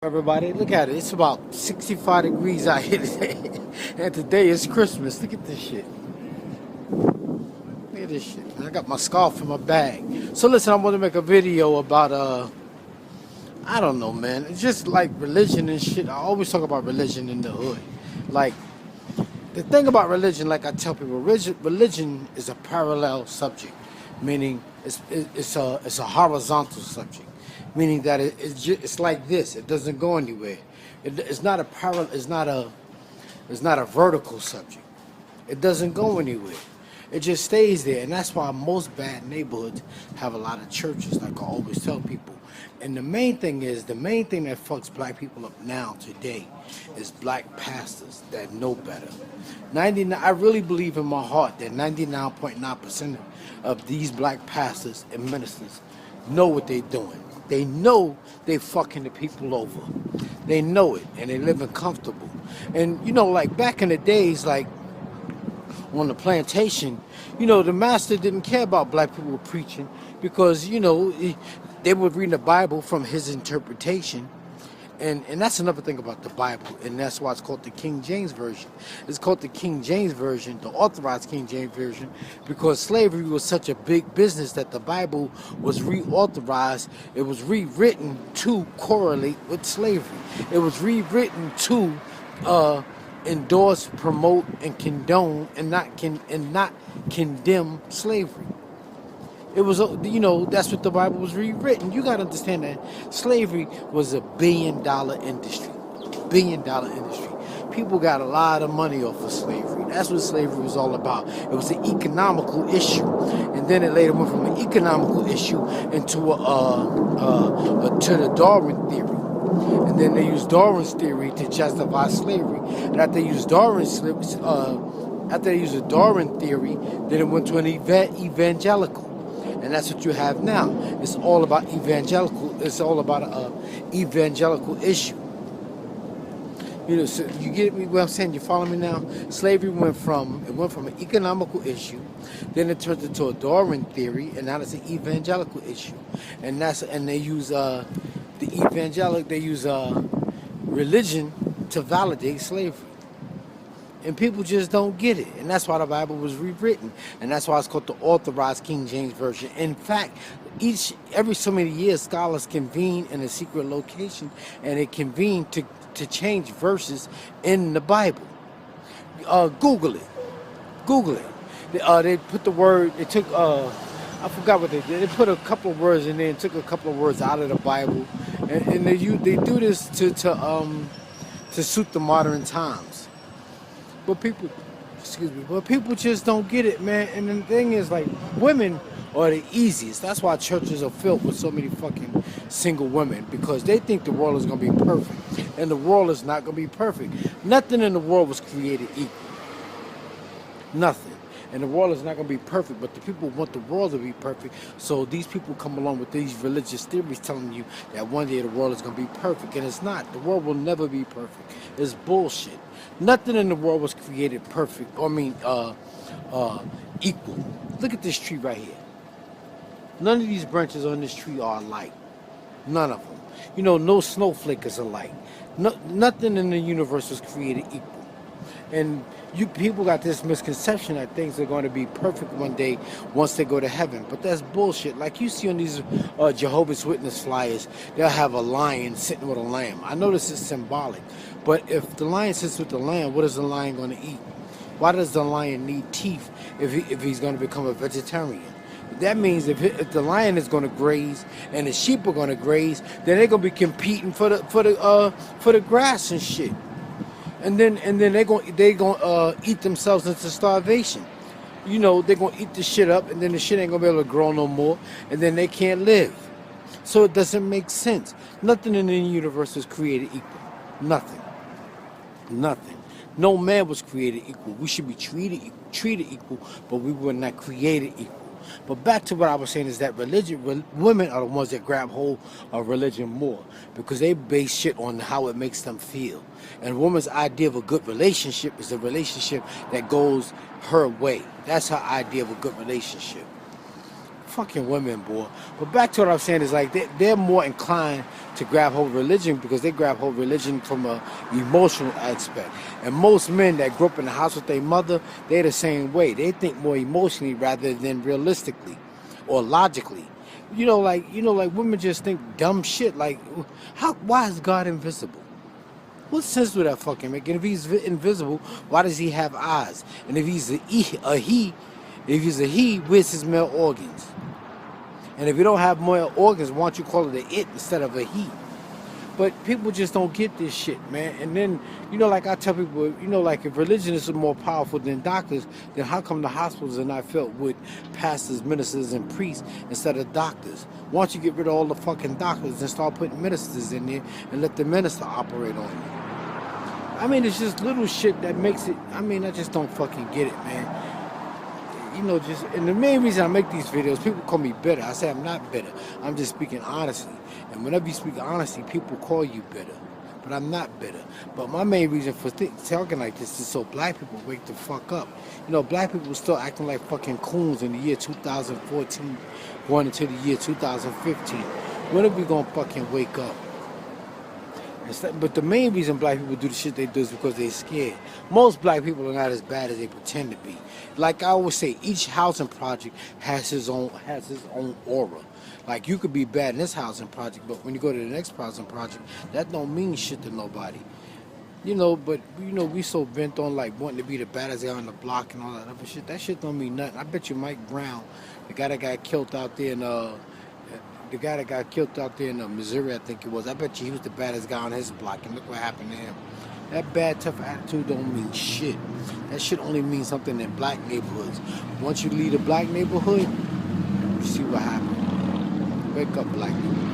Everybody, look at it. It's about 65 degrees out here today. And today is Christmas. Look at this shit. Look at this shit. And I got my scarf in my bag. So listen, I want to make a video about, I don't know, man. It's just like religion and shit. I always talk about religion in the hood. Like, the thing about religion, like I tell people, religion is a parallel subject. Meaning, it's a horizontal subject. Meaning that it's like this. It doesn't go anywhere. It's not a parallel. It's not a vertical subject. It doesn't go anywhere. It just stays there, and that's why most bad neighborhoods have a lot of churches. Like I always tell people. And the main thing that fucks black people up now today is black pastors that know better. 99. I really believe in my heart that 99.9% of these black pastors and ministers know what they're doing. They know they fucking the people over. They know it, and they living comfortable. And, like back in the days, like on the plantation, the master didn't care about black people preaching because, they were reading the Bible from his interpretation. And that's another thing about the Bible, and that's why it's called the King James Version. It's called the King James Version, the authorized King James Version, because slavery was such a big business that the Bible was reauthorized. It was rewritten to correlate with slavery. It was rewritten to endorse, promote, and condone, and not condemn slavery. It was, that's what the Bible was rewritten. You got to understand that slavery was a billion-dollar industry. Billion-dollar industry. People got a lot of money off of slavery. That's what slavery was all about. It was an economical issue. And then it later went from an economical issue into to the Darwin theory. And then they used Darwin's theory to justify slavery. And after they used Darwin theory, then it went to an evangelical. And that's what you have now. It's all about evangelical. It's all about an evangelical issue. So you get me? What I'm saying? You follow me now? Slavery went from an economical issue, then it turned into a Darwin theory, and now it's an evangelical issue. And they use religion to validate slavery. And people just don't get it. And that's why the Bible was rewritten. And that's why it's called the authorized King James Version. In fact, every so many years, scholars convene in a secret location, and they convene to change verses in the Bible. Google it. Google it. They put the word, they took, I forgot what they did. They put a couple of words in there and took a couple of words out of the Bible. And they do this to suit the modern times. But people just don't get it, man. And the thing is, like, women are the easiest. That's why churches are filled with so many fucking single women, because they think the world is going to be perfect. And the world is not going to be perfect. Nothing in the world was created equal. Nothing. And the world is not going to be perfect, but the people want the world to be perfect. So these people come along with these religious theories telling you that one day the world is going to be perfect. And it's not. The world will never be perfect. It's bullshit. Nothing in the world was created perfect. Equal. Look at this tree right here. None of these branches on this tree are alike. None of them. No snowflake is alike. Nothing in the universe was created equal. And people got this misconception that things are going to be perfect one day once they go to heaven. But that's bullshit. Like you see on these Jehovah's Witness flyers, they'll have a lion sitting with a lamb. I know this is symbolic. But if the lion sits with the lamb, what is the lion going to eat? Why does the lion need teeth if he's going to become a vegetarian? That means if the lion is going to graze and the sheep are going to graze, then they're going to be competing for the grass and shit. And then they gonna eat themselves into starvation. They're gonna eat the shit up, and then the shit ain't gonna be able to grow no more, and then they can't live. So it doesn't make sense. Nothing in the universe was created equal. Nothing. No man was created equal. We should be treated equal, but we were not created equal. But back to what I was saying is that women are the ones that grab hold of religion more, because they base shit on how it makes them feel. And a woman's idea of a good relationship is a relationship that goes her way. That's her idea of a good relationship. fucking women, boy. But back to what I'm saying is like they're more inclined to grab hold of religion because they grab hold of religion from a emotional aspect. And most men that grew up in the house with their mother, they're the same way. They think more emotionally rather than realistically or logically. Like women just think dumb shit. Like, why is God invisible? What sense do that fucking make? And if he's invisible, why does he have eyes? And if he's if he's a he, where's his male organs? And if you don't have male organs, why don't you call it a it instead of a he? But people just don't get this shit, man. And then, like I tell people, like if religion is more powerful than doctors, then how come the hospitals are not filled with pastors, ministers, and priests instead of doctors? Why don't you get rid of all the fucking doctors and start putting ministers in there and let the minister operate on you? I mean, it's just little shit that makes it, I just don't fucking get it, man. And the main reason I make these videos, people call me bitter. I say I'm not bitter. I'm just speaking honestly. And whenever you speak honestly, people call you bitter. But I'm not bitter. But my main reason for talking like this is so black people wake the fuck up. Black people still acting like fucking coons in the year 2014, going into the year 2015. When are we gonna fucking wake up? But the main reason black people do the shit they do is because they're scared. Most black people are not as bad as they pretend to be. Like I always say, each housing project has his own aura. Like you could be bad in this housing project, but when you go to the next housing project, that don't mean shit to nobody. But we so bent on like wanting to be the baddest guy on the block and all that other shit. That shit don't mean nothing. I bet you Mike Brown, the guy that got killed out there in Missouri, I think it was. I bet you he was the baddest guy on his block, and look what happened to him. That bad, tough attitude don't mean shit. That shit only means something in black neighborhoods. Once you leave a black neighborhood, you see what happens. Wake up, black people.